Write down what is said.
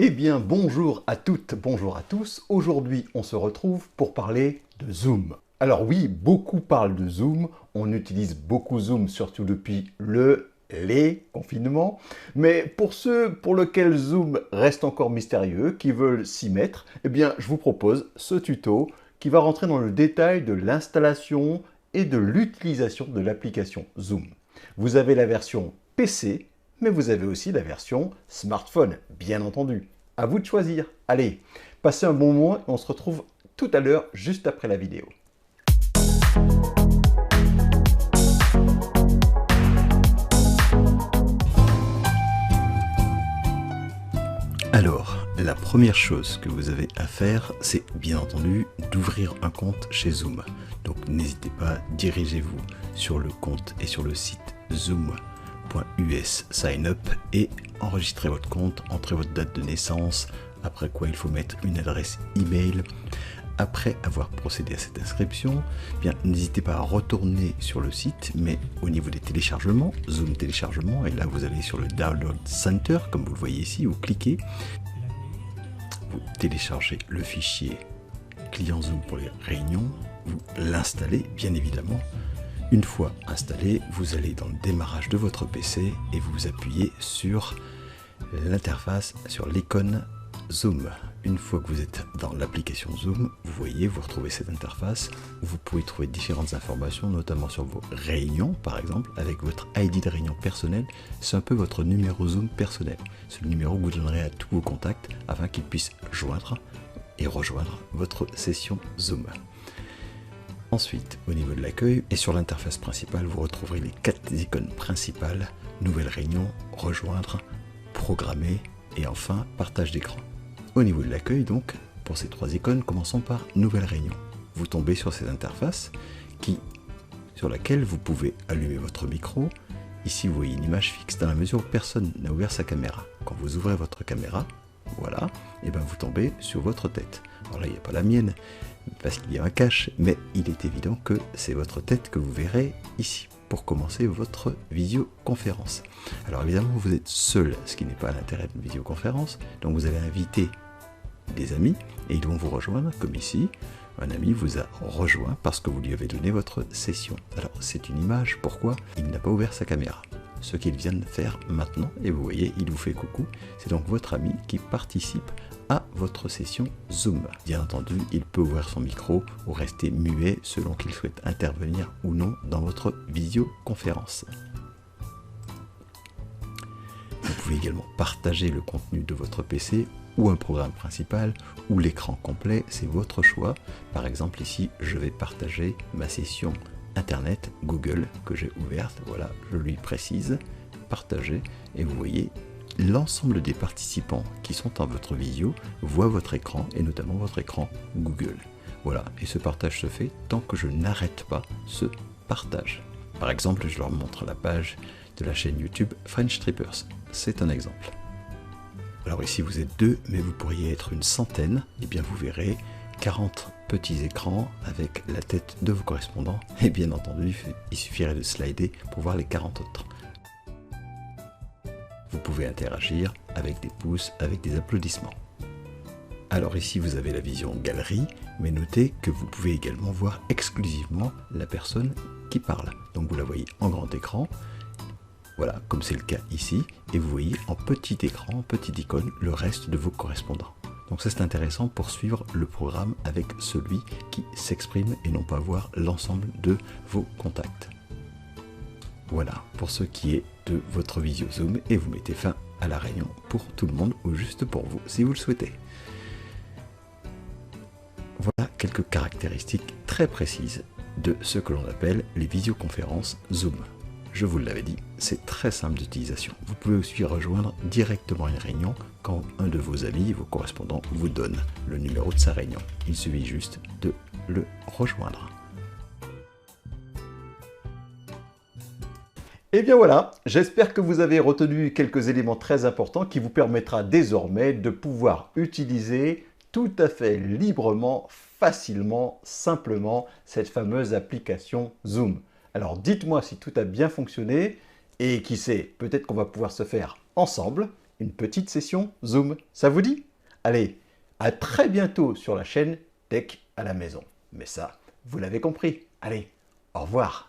Eh bien, bonjour à toutes, bonjour à tous. Aujourd'hui, on se retrouve pour parler de Zoom. Alors oui, beaucoup parlent de Zoom. On utilise beaucoup Zoom, surtout depuis les confinements. Mais pour ceux pour lesquels Zoom reste encore mystérieux, qui veulent s'y mettre, eh bien, je vous propose ce tuto qui va rentrer dans le détail de l'installation et de l'utilisation de l'application Zoom. Vous avez la version PC, mais vous avez aussi la version smartphone, bien entendu. À vous de choisir. Allez, passez un bon moment et on se retrouve tout à l'heure, juste après la vidéo. Alors, la première chose que vous avez à faire, c'est bien entendu d'ouvrir un compte chez Zoom. Donc n'hésitez pas, dirigez-vous sur le compte et sur le site zoom.us sign up et enregistrez votre compte, entrez votre date de naissance, après quoi il faut mettre une adresse email. Après avoir procédé à cette inscription, bien n'hésitez pas à retourner sur le site, mais au niveau des téléchargements, Zoom téléchargement, et là vous allez sur le Download Center, comme vous le voyez ici, vous cliquez, vous téléchargez le fichier client Zoom pour les réunions, vous l'installez bien évidemment. Une fois installé, vous allez dans le démarrage de votre PC et vous appuyez sur l'interface, sur l'icône Zoom. Une fois que vous êtes dans l'application Zoom, vous retrouvez cette interface où vous pouvez trouver différentes informations, notamment sur vos réunions, par exemple, avec votre ID de réunion personnel. C'est un peu votre numéro Zoom personnel. C'est le numéro que vous donnerez à tous vos contacts afin qu'ils puissent joindre et rejoindre votre session Zoom. Ensuite, au niveau de l'accueil et sur l'interface principale, vous retrouverez les 4 icônes principales: nouvelle réunion, rejoindre, programmer et enfin partage d'écran. Au niveau de l'accueil, donc, pour ces 3 icônes, commençons par nouvelle réunion. Vous tombez sur cette interface sur laquelle vous pouvez allumer votre micro. Ici, vous voyez une image fixe dans la mesure où personne n'a ouvert sa caméra. Quand vous ouvrez votre caméra, voilà, et bien vous tombez sur votre tête. Alors là, il n'y a pas la mienne, parce qu'il y a un cache, mais il est évident que c'est votre tête que vous verrez ici pour commencer votre visioconférence. Alors évidemment, vous êtes seul, ce qui n'est pas l'intérêt d'une visioconférence, donc vous allez inviter des amis et ils vont vous rejoindre, comme ici. Un ami vous a rejoint parce que vous lui avez donné votre session. Alors c'est une image, pourquoi il n'a pas ouvert sa caméra. Ce qu'il vient de faire maintenant, et vous voyez, il vous fait coucou, c'est donc votre ami qui participe à votre session Zoom. Bien entendu, il peut ouvrir son micro ou rester muet selon qu'il souhaite intervenir ou non dans votre visioconférence. Vous pouvez également partager le contenu de votre PC ou un programme principal ou l'écran complet, c'est votre choix. Par exemple ici, je vais partager ma session Internet Google que j'ai ouverte. Voilà, je lui précise partager et vous voyez, l'ensemble des participants qui sont dans votre visio voient votre écran et notamment votre écran Google. Voilà, et ce partage se fait tant que je n'arrête pas ce partage. Par exemple, je leur montre la page de la chaîne YouTube French Trippers. C'est un exemple. Alors ici vous êtes 2, mais vous pourriez être une centaine. Et bien vous verrez 40 petits écrans avec la tête de vos correspondants. Et bien entendu, il suffirait de slider pour voir les 40 autres. Vous pouvez interagir avec des pouces, avec des applaudissements. Alors ici vous avez la vision galerie, mais notez que vous pouvez également voir exclusivement la personne qui parle. Donc vous la voyez en grand écran, voilà, comme c'est le cas ici, et vous voyez en petit écran, en petite icône, le reste de vos correspondants. Donc ça c'est intéressant pour suivre le programme avec celui qui s'exprime et non pas voir l'ensemble de vos contacts. Voilà pour ce qui est de votre visio Zoom et vous mettez fin à la réunion pour tout le monde ou juste pour vous si vous le souhaitez. Voilà quelques caractéristiques très précises de ce que l'on appelle les visioconférences Zoom. Je vous l'avais dit, c'est très simple d'utilisation. Vous pouvez aussi rejoindre directement une réunion quand un de vos amis, vos correspondants, vous donne le numéro de sa réunion. Il suffit juste de le rejoindre. Et bien voilà, j'espère que vous avez retenu quelques éléments très importants qui vous permettra désormais de pouvoir utiliser tout à fait librement, facilement, simplement cette fameuse application Zoom. Alors dites-moi si tout a bien fonctionné et qui sait, peut-être qu'on va pouvoir se faire ensemble une petite session Zoom. Ça vous dit? Allez, à très bientôt sur la chaîne Tech à la maison. Mais ça, vous l'avez compris. Allez, au revoir.